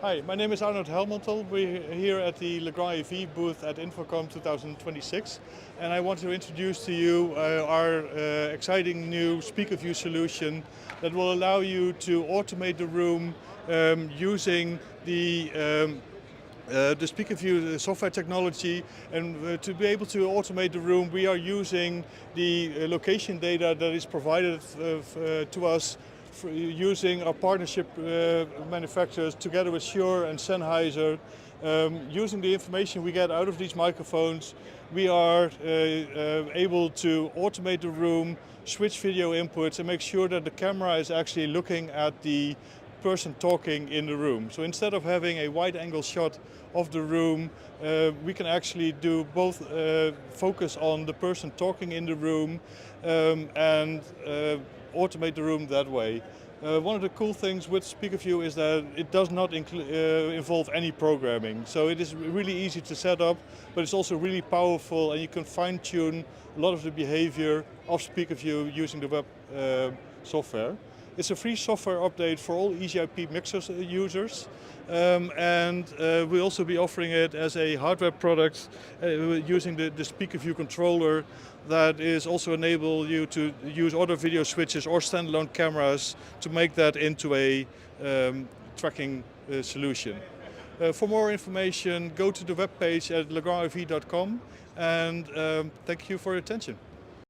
Hi, my name is Arnold Helmontel. We're here at the Legrand rAVe booth at InfoComm 2026, and I want to introduce to you our exciting new SpeakerVIEW solution that will allow you to automate the room using the SpeakerVIEW software technology, and to be able to automate the room, we are using the location data that is provided to us using our partnership manufacturers together with Shure and Sennheiser. Using the information we get out of these microphones, we are able to automate the room, switch video inputs, and make sure that the camera is actually looking at the person talking in the room. So instead of having a wide angle shot of the room, we can actually do both focus on the person talking in the room and automate the room that way. One of the cool things with SpeakerVIEW is that it does not involve any programming. So it is really easy to set up, but it's also really powerful, and you can fine-tune a lot of the behavior of SpeakerVIEW using the web software. It's a free software update for all EasyIP Mixers users, and we'll also be offering it as a hardware product using the SpeakerVIEW controller that is also enable you to use other video switches or standalone cameras to make that into a tracking solution. For more information, go to the webpage at legrandave.com, and thank you for your attention.